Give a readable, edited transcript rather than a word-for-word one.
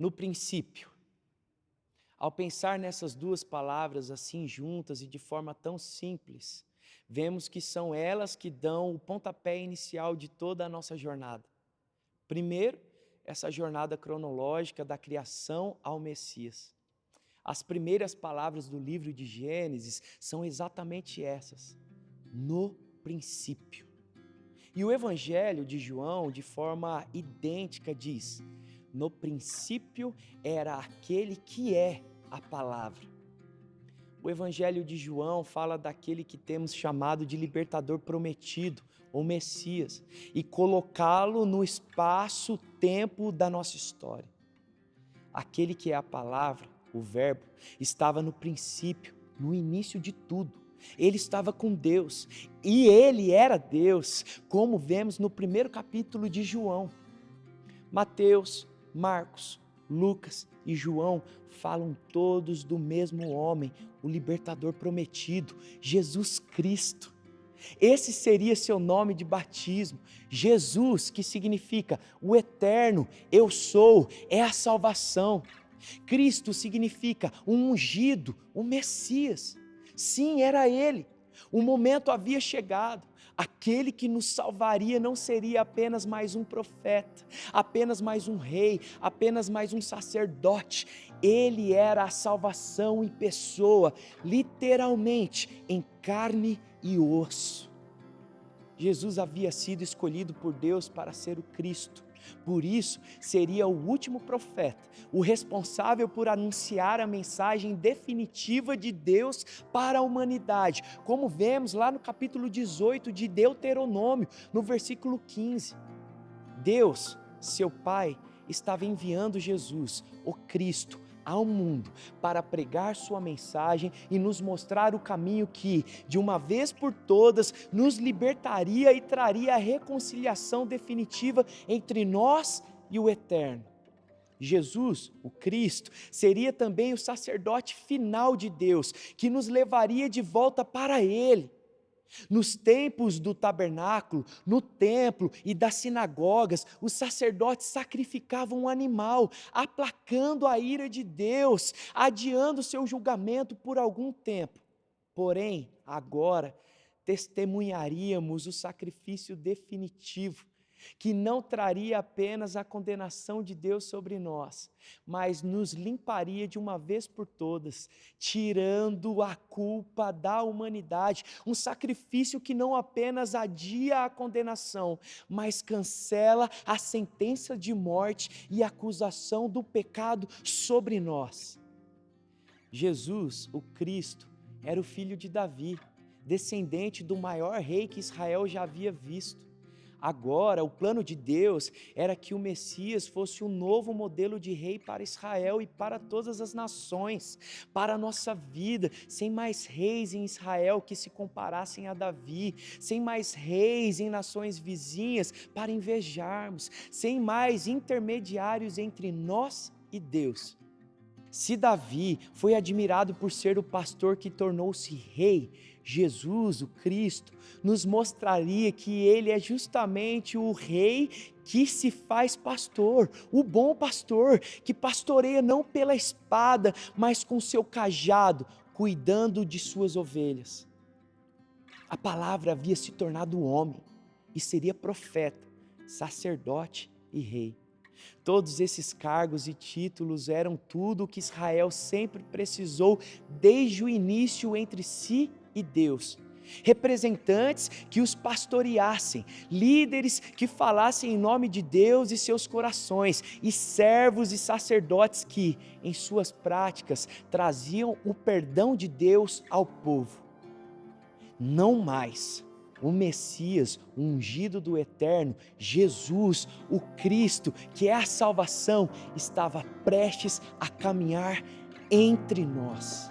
no princípio. Ao pensar nessas duas palavras assim juntas e de forma tão simples, vemos que são elas que dão o pontapé inicial de toda a nossa jornada. Primeiro, essa jornada cronológica da criação ao Messias. As primeiras palavras do livro de Gênesis são exatamente essas: no princípio. E o Evangelho de João, de forma idêntica, diz: no princípio era aquele que é a palavra. O Evangelho de João fala daquele que temos chamado de libertador prometido, ou Messias, e colocá-lo no espaço-tempo da nossa história. Aquele que é a palavra, o verbo, estava no princípio, no início de tudo. Ele estava com Deus e ele era Deus, como vemos no primeiro capítulo de João. Mateus, Marcos, Lucas e João falam todos do mesmo homem, o libertador prometido, Jesus Cristo. Esse seria seu nome de batismo. Jesus, que significa o eterno, eu sou, é a salvação. Cristo significa o ungido, o Messias. Sim, era ele. O momento havia chegado. Aquele que nos salvaria não seria apenas mais um profeta, apenas mais um rei, apenas mais um sacerdote. Ele era a salvação em pessoa, literalmente, em carne e osso. Jesus havia sido escolhido por Deus para ser o Cristo. Por isso, seria o último profeta, o responsável por anunciar a mensagem definitiva de Deus para a humanidade, como vemos lá no capítulo 18 de Deuteronômio, no versículo 15. Deus, seu Pai, estava enviando Jesus, o Cristo, ao mundo para pregar sua mensagem e nos mostrar o caminho que, de uma vez por todas, nos libertaria e traria a reconciliação definitiva entre nós e o Eterno. Jesus, o Cristo, seria também o sacerdote final de Deus, que nos levaria de volta para Ele. Nos tempos do tabernáculo, no templo e das sinagogas, os sacerdotes sacrificavam um animal, aplacando a ira de Deus, adiando seu julgamento por algum tempo. Porém, agora, testemunharíamos o sacrifício definitivo, que não traria apenas a condenação de Deus sobre nós, mas nos limparia de uma vez por todas, tirando a culpa da humanidade, um sacrifício que não apenas adia a condenação, mas cancela a sentença de morte e acusação do pecado sobre nós. Jesus, o Cristo, era o filho de Davi, descendente do maior rei que Israel já havia visto. Agora, o plano de Deus era que o Messias fosse um novo modelo de rei para Israel e para todas as nações, para a nossa vida, sem mais reis em Israel que se comparassem a Davi, sem mais reis em nações vizinhas para invejarmos, sem mais intermediários entre nós e Deus. Se Davi foi admirado por ser o pastor que tornou-se rei, Jesus, o Cristo, nos mostraria que ele é justamente o rei que se faz pastor, o bom pastor, que pastoreia não pela espada, mas com seu cajado, cuidando de suas ovelhas. A palavra havia se tornado homem e seria profeta, sacerdote e rei. Todos esses cargos e títulos eram tudo o que Israel sempre precisou desde o início entre si e Deus. Representantes que os pastoreassem, líderes que falassem em nome de Deus e seus corações, e servos e sacerdotes que, em suas práticas, traziam o perdão de Deus ao povo. Não mais. O Messias, o ungido do Eterno, Jesus, o Cristo, que é a salvação, estava prestes a caminhar entre nós.